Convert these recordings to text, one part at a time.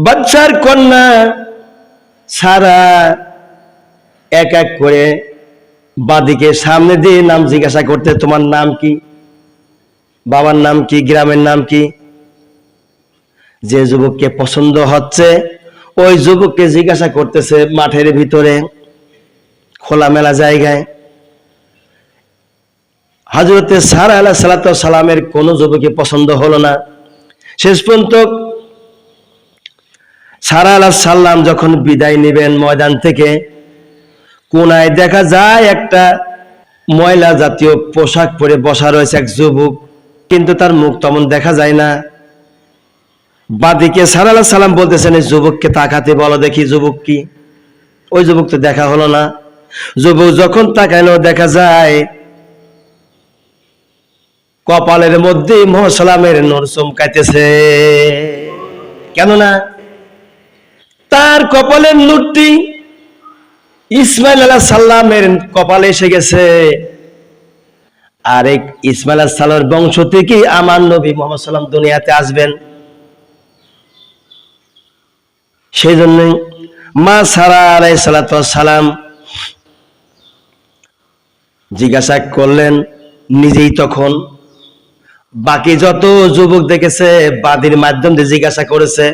বাদশার কন্যা সারা এক এক করে বাদিকে সামনে দিয়ে নাম জিজ্ঞাসা করতে, তোমার নাম কি, বাবার নাম কি, গ্রামের নাম কি। যে যুবককে পছন্দ হচ্ছে ওই যুবককে জিজ্ঞাসা করতেছে মাঠের ভিতরে খোলামেলা জায়গায়। হযরতে সারা আলাইহিস সালাতু ওয়াস সালামের কোন যুবককে পছন্দ হলো না। শেষ পর্যন্ত সারা আলাইহিস সালাম যখন বিদায় নেবেন ময়দান থেকে, কোনায় দেখা যায় একটা ময়লা জাতীয় পোশাক পরে বসা রয়েছে এক যুবক, কিন্তু তার মুখ তেমন দেখা যায় না। বাদিকে সারা আলাইহিস সালাম বলতেছেন এই যুবককে তাকাতে বলো দেখি যুবক কি। ওই যুবক তো দেখা হলো না। যুবক যখন তাকাইলো দেখা যায় কপালের মধ্যে মুহাম্মদের নূর চমকাইতেছে। কেননা তার কপালের নূরটি ইসমাইল আলাইহিস সালামের কপালে এসে গেছে। আর এই ইসমাইল আলাইহিস সালামের বংশ থেকে আমার নবী মুহাম্মদ সাল্লাল্লাহু আলাইহি ওয়াসাল্লাম দুনিয়াতে আসবেন। সেই জন্য মা সারা আলাইহিস সালাতু ওয়াস সালাম জিজ্ঞাসা করলেন নিজেই। তখন বাকি যত যুবক দেখেছে বাদীর মাধ্যম দিয়ে জিজ্ঞাসা করেছে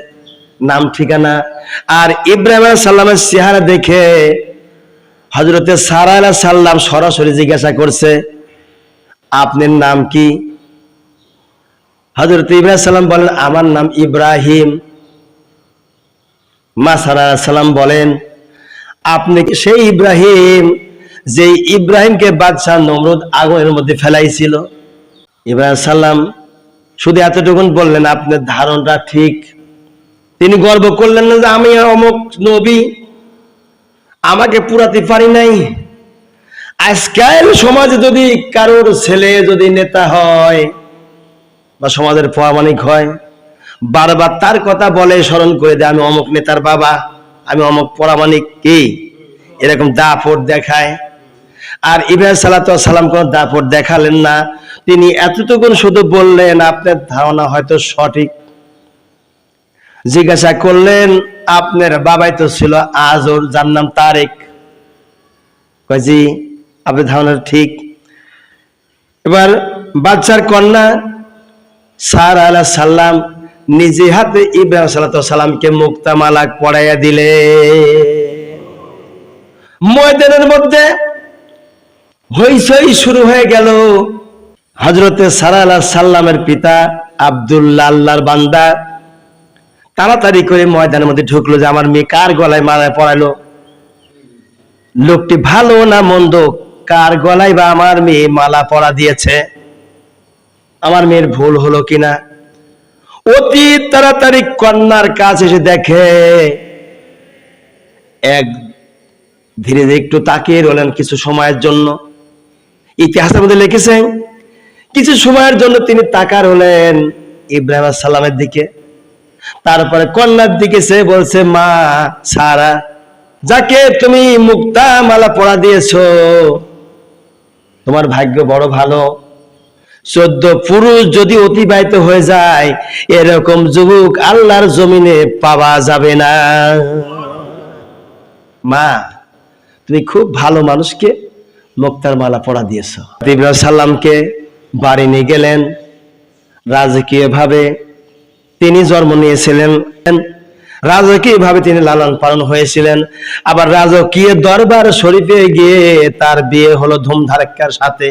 নাম ঠিকানা। আর ইব্রাহিম আলাইহিস সালামের চেহারা দেখে হযরতে সারা আলাইহিস সালাম সরাসরি জিজ্ঞাসা করছে আপনার নাম কি। হযরতে ইব্রাহিম সালাম বলেন আমার নাম ইব্রাহিম। মা সারা আলাইহিস সালাম বলেন আপনি কি সেই ইব্রাহিম যে ইব্রাহিমকে বাদশা নমরুদ আগুনের মধ্যে ফেলাইছিল? ইব্রাহিম সালাম শুধু এতটুকুন বললেন আপনার ধারণাটা ঠিক। তিনি গর্ব করলেন না যে আমি অমুক নবী, আমাকে পুরাতে পারি নাই। আজকাল সমাজে যদি কারোর ছেলে যদি নেতা হয় বা সমাজের প্রামাণিক হয়, বারবার তার কথা বলে স্মরণ করে দেয় আমি অমুক নেতার বাবা, আমি অমুক প্রামাণিক কি, এরকম দাপট দেখায়। আর ইব্রাহিম সালাতু ওয়াস সালাম কোন দাপট দেখালেন না। তিনি এতটুকুন শুধু বললেন আপনার ধারণা হয়তো সঠিক। জিজ্ঞাসা করলেন আপনার বাবাই তো ছিল আজর, যার নাম তারেক। জি আপনার ধারণা ঠিক। এবার বাদশার কন্যা সারা আলাইহিস সালাম নিজে হাতে ইব্রাহিম সালাতু ওয়াস সালামকে মুক্তা মালা পরাইয়া দিলে। ময়দানের মধ্যে হইচই শুরু হয়ে গেল। হযরতে সারা আলাইহিস সালামের পিতা আব্দুল্লাহ আল্লাহর বান্দা তাড়াতাড়ি করে ময়দানের মধ্যে ঢুকলো যে আমার মেয়ে কার গলায় মালা পরাইলো, লোকটি ভালো না মন্দ, কার গলায় বা আমার মেয়ে মালা পরা দিয়েছে, আমার মেয়ের ভুল হলো কিনা। অতি তাড়াতাড়ি কন্যার কাছে এসে দেখে এক ধীরে ধীরে একটু তাকিয়ে রইলেন কিছু সময়ের জন্য। ইতিহাসের মধ্যে লিখেছেন কিছু সময়ের জন্য তিনি তাকার হলেন ইব্রাহিম আলাইহিস সালামের দিকে। তারপরে কন্যার দিকে সে বলছে মা সারা, যাকে তুমি মুক্তা মালা পরা দিয়েছো তোমার ভাগ্য বড় ভালো। 14 পুরুষ যদি অতিবাহিত হয়ে যায় এরকম যুবক আল্লাহর জমিনে পাওয়া যাবে না। মা তুমি খুব ভালো মানুষকে মুক্তার মালা পরা দিয়েছ। ইব্রাহিম সালামকে বাড়ি নিয়ে গেলেন। রাজকীয় ভাবে তিনি জন্ম নিয়েছিলেন, রাজকীয় ভাবে তিনি লালন পালন হয়েছিলেন। আবার রাজকীয় দরবার শরীফে গিয়ে তার বিয়ে হলো ধুমধাড়াক্কার সাথে।